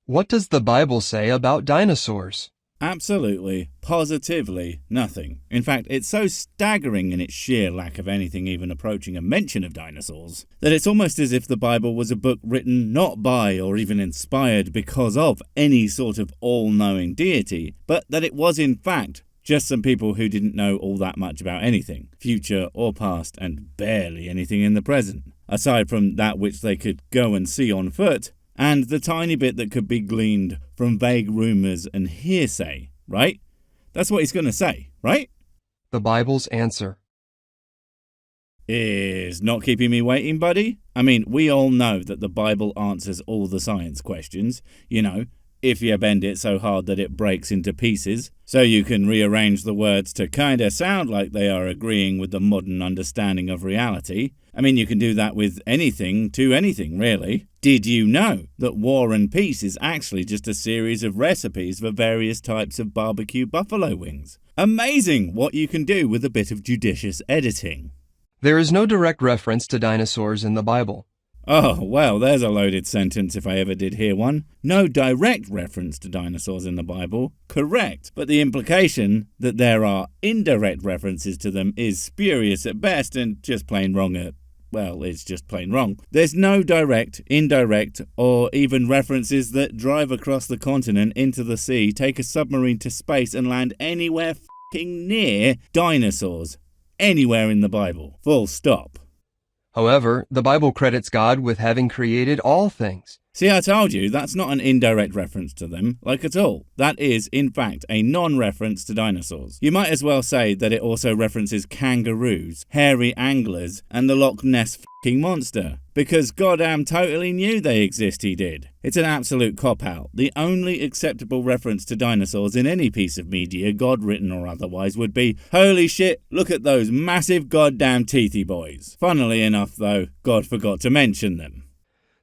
What does the Bible say about dinosaurs? Absolutely, positively nothing. In fact, it's so staggering in its sheer lack of anything even approaching a mention of dinosaurs that it's almost as if the Bible was a book written not by or even inspired because of any sort of all-knowing deity, but that it was in fact just some people who didn't know all that much about anything, future or past, and barely anything in the present, aside from that which they could go and see on foot, and the tiny bit that could be gleaned from vague rumours and hearsay, right? That's what he's going to say, right? The Bible's answer is not keeping me waiting, buddy. I mean, we all know that the Bible answers all the science questions, you know, if you bend it so hard that it breaks into pieces, so you can rearrange the words to kinda sound like they are agreeing with the modern understanding of reality. I mean, you can do that with anything to anything, really. Did you know that War and Peace is actually just a series of recipes for various types of barbecue buffalo wings? Amazing what you can do with a bit of judicious editing. There is no direct reference to dinosaurs in the Bible. Oh, well, there's a loaded sentence if I ever did hear one. No direct reference to dinosaurs in the Bible, correct, but the implication that there are indirect references to them is spurious at best and just plain wrong at, well, it's just plain wrong. There's no direct, indirect, or even references that drive across the continent into the sea, take a submarine to space and land anywhere f***ing near dinosaurs. Anywhere in the Bible. Full stop. However, the Bible credits God with having created all things. See, I told you, that's not an indirect reference to them, like at all. That is, in fact, a non-reference to dinosaurs. You might as well say that it also references kangaroos, hairy anglers, and the Loch Ness f***ing monster. Because goddamn totally knew they exist, he did. It's an absolute cop-out. The only acceptable reference to dinosaurs in any piece of media, God-written or otherwise, would be, holy shit, look at those massive goddamn teethy boys. Funnily enough, though, God forgot to mention them.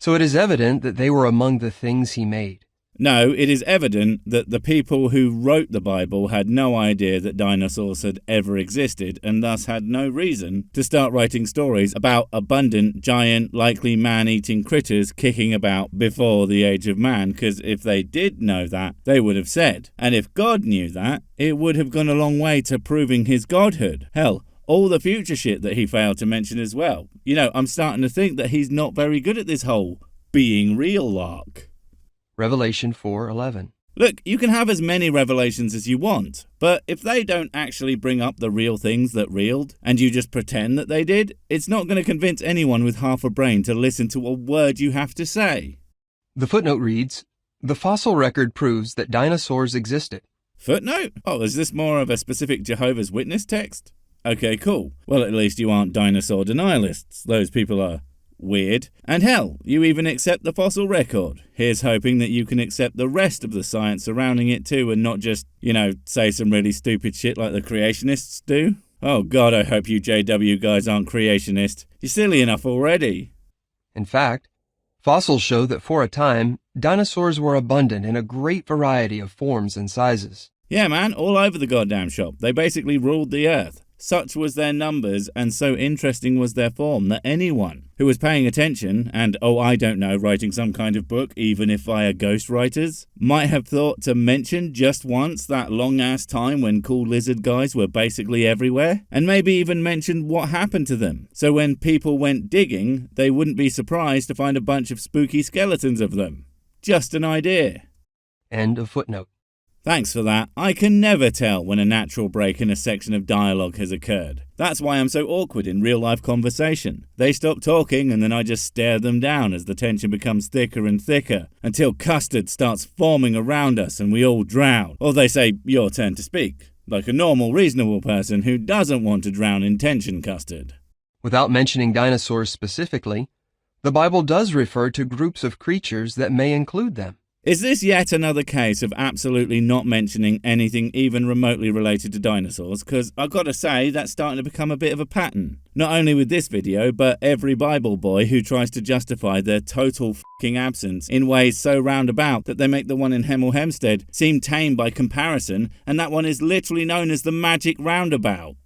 So it is evident that they were among the things he made. No, it is evident that the people who wrote the Bible had no idea that dinosaurs had ever existed and thus had no reason to start writing stories about abundant, giant, likely man-eating critters kicking about before the age of man, because if they did know that, they would have said. And if God knew that, it would have gone a long way to proving his godhood. Hell, all the future shit that he failed to mention as well. You know, I'm starting to think that he's not very good at this whole being real lark. Revelation 4:11. Look, you can have as many revelations as you want, but if they don't actually bring up the real things that reeled, and you just pretend that they did, it's not going to convince anyone with half a brain to listen to a word you have to say. The footnote reads, the fossil record proves that dinosaurs existed. Footnote? Oh, is this more of a specific Jehovah's Witness text? Okay, cool. Well, at least you aren't dinosaur denialists. Those people are weird. And hell, you even accept the fossil record. Here's hoping that you can accept the rest of the science surrounding it too and not just, say some really stupid shit like the creationists do. Oh god, I hope you JW guys aren't creationist. You're silly enough already. In fact, fossils show that for a time, dinosaurs were abundant in a great variety of forms and sizes. Yeah man, all over the goddamn shop. They basically ruled the earth. Such was their numbers and so interesting was their form that anyone who was paying attention and, writing some kind of book, even if via ghostwriters, might have thought to mention just once that long-ass time when cool lizard guys were basically everywhere, and maybe even mention what happened to them. So when people went digging, they wouldn't be surprised to find a bunch of spooky skeletons of them. Just an idea. End of footnote. Thanks for that. I can never tell when a natural break in a section of dialogue has occurred. That's why I'm so awkward in real-life conversation. They stop talking and then I just stare them down as the tension becomes thicker and thicker, until custard starts forming around us and we all drown. Or they say, your turn to speak, like a normal, reasonable person who doesn't want to drown in tension custard. Without mentioning dinosaurs specifically, the Bible does refer to groups of creatures that may include them. Is this yet another case of absolutely not mentioning anything even remotely related to dinosaurs? Because I've got to say, that's starting to become a bit of a pattern. Not only with this video, but every Bible boy who tries to justify their total f***ing absence in ways so roundabout that they make the one in Hemel Hempstead seem tame by comparison, and that one is literally known as the magic roundabout.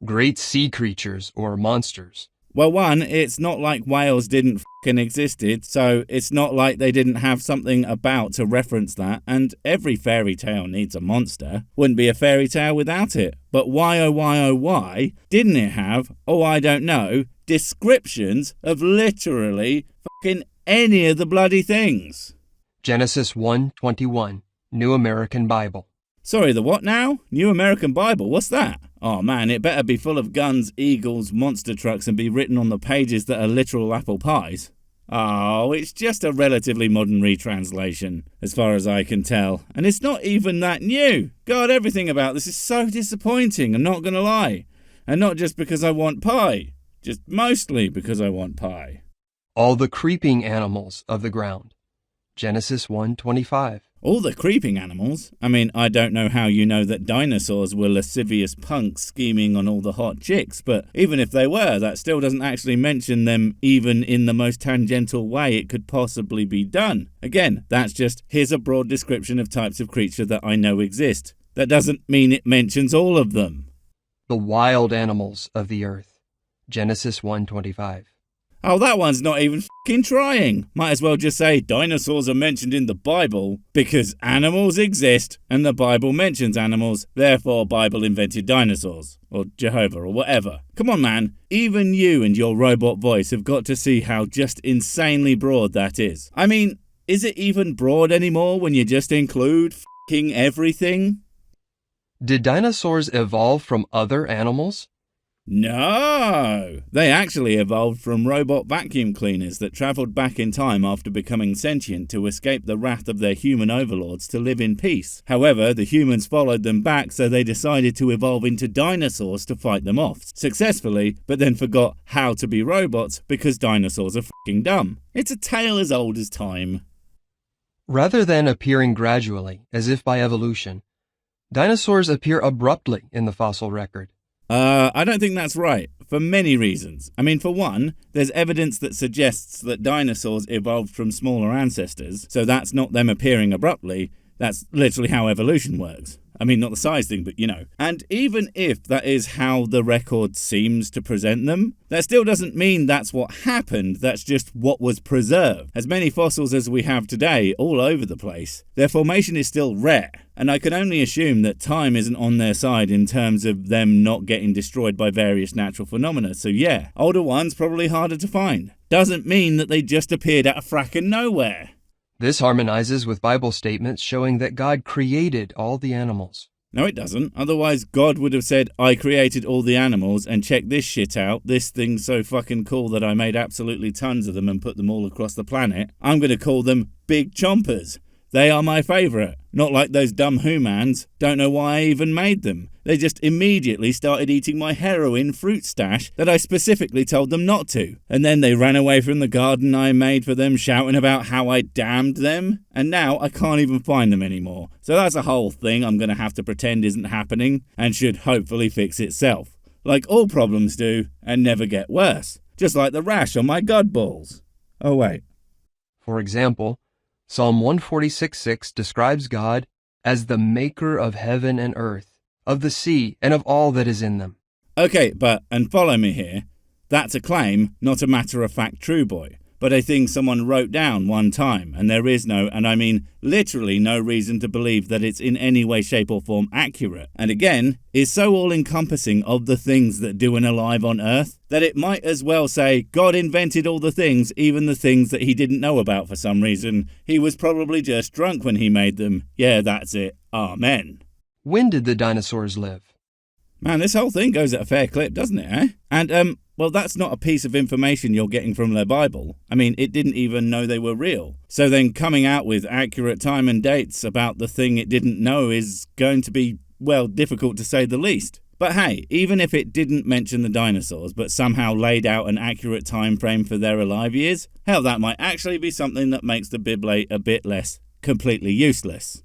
Great sea creatures or monsters. Well, one, it's not like whales didn't f***ing existed, so it's not like they didn't have something about to reference that, and every fairy tale needs a monster. Wouldn't be a fairy tale without it. But why, oh why, oh why, didn't it have, oh I don't know, descriptions of literally f***ing any of the bloody things? Genesis 1:21, New American Bible. Sorry, the what now? New American Bible, what's that? Oh man, it better be full of guns, eagles, monster trucks and be written on the pages that are literal apple pies. Oh, it's just a relatively modern retranslation, as far as I can tell. And it's not even that new. God, everything about this is so disappointing, I'm not gonna lie. And not just because I want pie. Just mostly because I want pie. All the creeping animals of the ground. Genesis 1:25. All the creeping animals? I mean, I don't know how you know that dinosaurs were lascivious punks scheming on all the hot chicks, but even if they were, that still doesn't actually mention them even in the most tangential way it could possibly be done. Again, that's just, here's a broad description of types of creature that I know exist. That doesn't mean it mentions all of them. The wild animals of the earth. Genesis 1:25. Oh, that one's not even f***ing trying. Might as well just say dinosaurs are mentioned in the Bible because animals exist and the Bible mentions animals, therefore Bible invented dinosaurs. Or Jehovah or whatever. Come on, man. Even you and your robot voice have got to see how just insanely broad that is. I mean, is it even broad anymore when you just include f***ing everything? Did dinosaurs evolve from other animals? No! They actually evolved from robot vacuum cleaners that travelled back in time after becoming sentient to escape the wrath of their human overlords to live in peace. However, the humans followed them back, so they decided to evolve into dinosaurs to fight them off, successfully, but then forgot how to be robots because dinosaurs are f***ing dumb. It's a tale as old as time. Rather than appearing gradually, as if by evolution, dinosaurs appear abruptly in the fossil record. I don't think that's right, for many reasons. I mean, for one, there's evidence that suggests that dinosaurs evolved from smaller ancestors, so that's not them appearing abruptly, that's literally how evolution works. I mean, not the size thing, but you know. And even if that is how the record seems to present them, that still doesn't mean that's what happened, that's just what was preserved. As many fossils as we have today, all over the place, their formation is still rare, and I can only assume that time isn't on their side in terms of them not getting destroyed by various natural phenomena, so yeah, older ones probably harder to find. Doesn't mean that they just appeared out of frackin' nowhere. This harmonizes with Bible statements showing that God created all the animals. No, it doesn't. Otherwise, God would have said, I created all the animals and check this shit out. This thing's so fucking cool that I made absolutely tons of them and put them all across the planet. I'm going to call them Big Chompers. They are my favourite. Not like those dumb humans. Don't know why I even made them. They just immediately started eating my heroin fruit stash that I specifically told them not to. And then they ran away from the garden I made for them, shouting about how I damned them. And now I can't even find them anymore. So that's a whole thing I'm going to have to pretend isn't happening and should hopefully fix itself. Like all problems do, and never get worse. Just like the rash on my god balls. Oh wait. For example, Psalm 146:6 describes God as the maker of heaven and earth, of the sea, and of all that is in them. Okay, and follow me here, that's a claim, not a matter-of-fact true boy, but a thing someone wrote down one time, and there is no, and I mean literally no reason to believe that it's in any way, shape or form accurate, and again, is so all-encompassing of the things that do an alive on earth, that it might as well say God invented all the things, even the things that he didn't know about for some reason. He was probably just drunk when he made them. Yeah, that's it. Amen. When did the dinosaurs live? Man, this whole thing goes at a fair clip, doesn't it, eh? And, well, that's not a piece of information you're getting from their Bible. I mean, it didn't even know they were real. So then coming out with accurate time and dates about the thing it didn't know is going to be, well, difficult to say the least. But hey, even if it didn't mention the dinosaurs, but somehow laid out an accurate time frame for their alive years, hell, that might actually be something that makes the Biblate a bit less completely useless.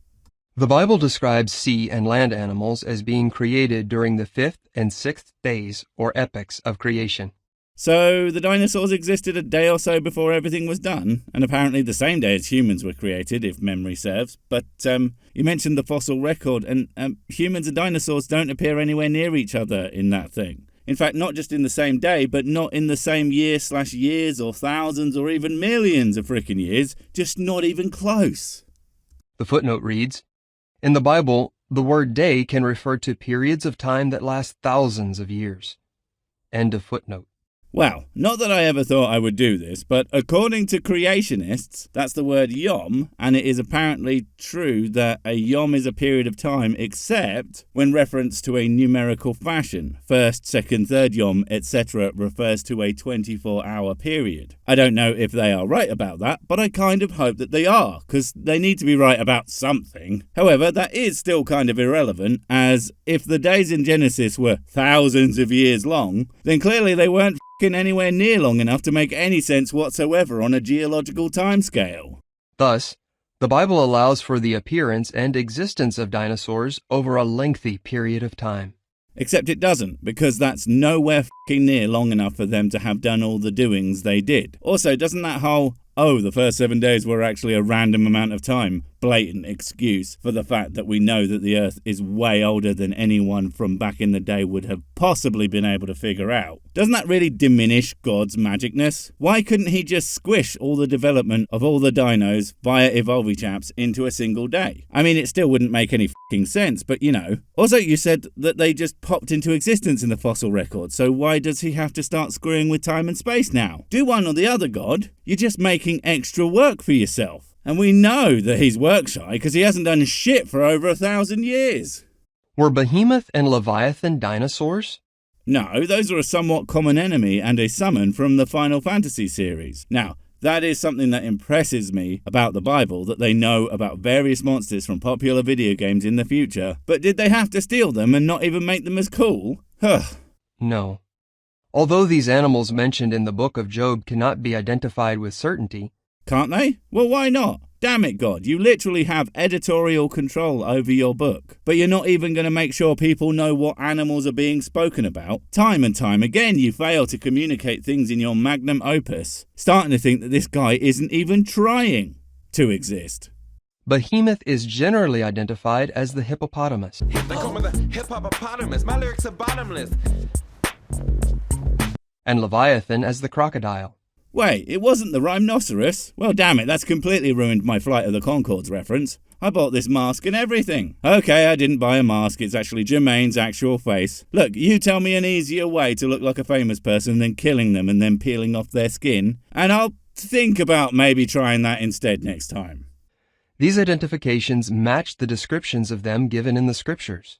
The Bible describes sea and land animals as being created during the 5th and 6th days, or epochs, of creation. So the dinosaurs existed a day or so before everything was done, and apparently the same day as humans were created, if memory serves. But you mentioned the fossil record, and humans and dinosaurs don't appear anywhere near each other in that thing. In fact, not just in the same day, but not in the same year/years or thousands or even millions of frickin' years. Just not even close. The footnote reads, in the Bible, the word day can refer to periods of time that last thousands of years. End of footnote. Well, not that I ever thought I would do this, but according to creationists, that's the word yom, and it is apparently true that a yom is a period of time, except when reference to a numerical fashion. First, second, third yom, etc. refers to a 24-hour period. I don't know if they are right about that, but I kind of hope that they are, because they need to be right about something. However, that is still kind of irrelevant, as if the days in Genesis were thousands of years long, then clearly they weren't anywhere near long enough to make any sense whatsoever on a geological timescale. Thus, the Bible allows for the appearance and existence of dinosaurs over a lengthy period of time. Except it doesn't, because that's nowhere near long enough for them to have done all the doings they did. Also, doesn't that whole, the first 7 days were actually a random amount of time, blatant excuse for the fact that we know that the Earth is way older than anyone from back in the day would have possibly been able to figure out? Doesn't that really diminish God's magicness? Why couldn't he just squish all the development of all the dinos via Evolvichaps into a single day? I mean, it still wouldn't make any sense, but you know. Also, you said that they just popped into existence in the fossil record, so why does he have to start screwing with time and space now? Do one or the other, God. You're just making extra work for yourself. And we know that he's work shy because he hasn't done shit for over 1,000 years. Were Behemoth and Leviathan dinosaurs? No, those are a somewhat common enemy and a summon from the Final Fantasy series. Now, that is something that impresses me about the Bible, that they know about various monsters from popular video games in the future. But did they have to steal them and not even make them as cool? No. Although these animals mentioned in the book of Job cannot be identified with certainty. Can't they? Well, why not? Damn it, God, you literally have editorial control over your book. But you're not even going to make sure people know what animals are being spoken about. Time and time again, you fail to communicate things in your magnum opus. Starting to think that this guy isn't even trying to exist. Behemoth is generally identified as the hippopotamus. They call me the hippopotamus. My lyrics are bottomless. And Leviathan as the crocodile. Wait, it wasn't the rhinoceros? Well, damn it, that's completely ruined my Flight of the Conchords reference. I bought this mask and everything. Okay, I didn't buy a mask, it's actually Jermaine's actual face. Look, you tell me an easier way to look like a famous person than killing them and then peeling off their skin, and I'll think about maybe trying that instead next time. These identifications match the descriptions of them given in the scriptures.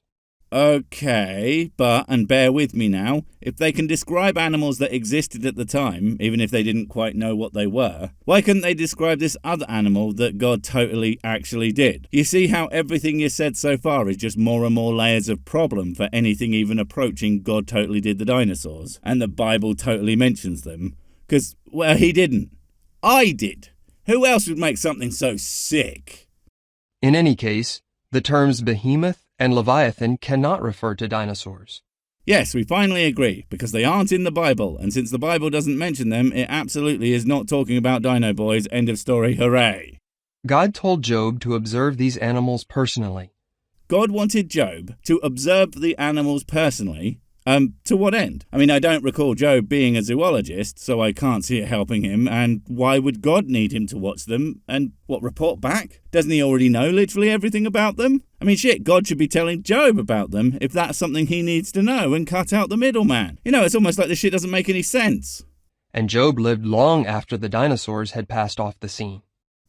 Okay, and bear with me now, if they can describe animals that existed at the time, even if they didn't quite know what they were, why couldn't they describe this other animal that God totally actually did? You see how everything you said so far is just more and more layers of problem for anything even approaching God totally did the dinosaurs, and the Bible totally mentions them? Because, well, he didn't. I did. Who else would make something so sick? In any case, the terms Behemoth and Leviathan cannot refer to dinosaurs. Yes, we finally agree, because they aren't in the Bible, and since the Bible doesn't mention them, it absolutely is not talking about Dino Boys. End of story, hooray. God told Job to observe these animals personally. God wanted Job to observe the animals personally? To what end? I mean, I don't recall Job being a zoologist, so I can't see it helping him, and why would God need him to watch them? And what, report back? Doesn't he already know literally everything about them? I mean, shit, God should be telling Job about them if that's something he needs to know and cut out the middleman. You know, it's almost like this shit doesn't make any sense. And Job lived long after the dinosaurs had passed off the scene.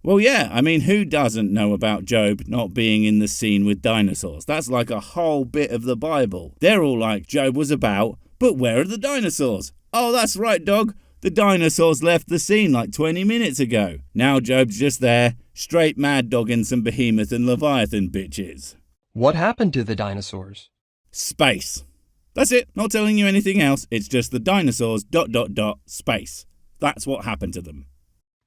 Well, yeah, I mean, who doesn't know about Job not being in the scene with dinosaurs? That's like a whole bit of the Bible. They're all like, Job was about, but where are the dinosaurs? Oh, that's right, dog. The dinosaurs left the scene like 20 minutes ago. Now Job's just there, straight mad dogging some Behemoth and Leviathan bitches. What happened to the dinosaurs? Space. That's it, not telling you anything else. It's just the dinosaurs ... space. That's what happened to them.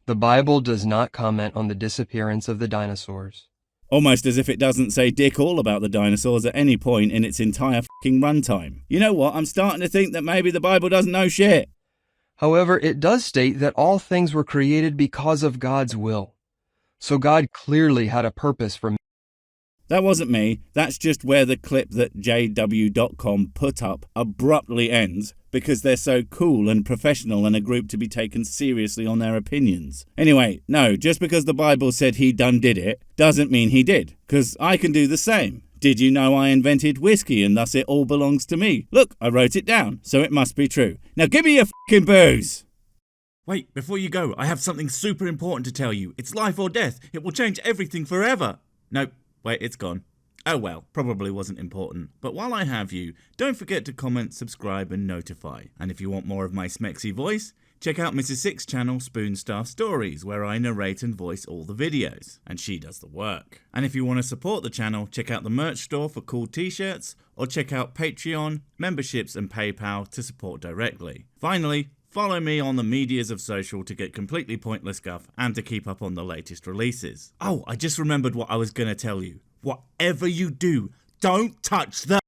The Bible does not comment on the disappearance of the dinosaurs. Almost as if it doesn't say dick all about the dinosaurs at any point in its entire fucking runtime. You know what, I'm starting to think that maybe the Bible doesn't know shit. However, it does state that all things were created because of God's will. So God clearly had a purpose for That wasn't me, that's just where the clip that JW.com put up abruptly ends, because they're so cool and professional and a group to be taken seriously on their opinions. Anyway, no, just because the Bible said he done did it, doesn't mean he did, because I can do the same. Did you know I invented whiskey and thus it all belongs to me? Look, I wrote it down, so it must be true. Now give me your fucking booze! Wait, before you go, I have something super important to tell you. It's life or death. It will change everything forever. Nope, wait, it's gone. Oh well, probably wasn't important. But while I have you, don't forget to comment, subscribe and notify. And if you want more of my smexy voice, check out Mrs. Six's channel Spoonstaff Stories, where I narrate and voice all the videos, and she does the work. And if you want to support the channel, check out the merch store for cool t-shirts, or check out Patreon, memberships and PayPal to support directly. Finally, follow me on the medias of social to get completely pointless guff and to keep up on the latest releases. Oh, I just remembered what I was going to tell you. Whatever you do, don't touch the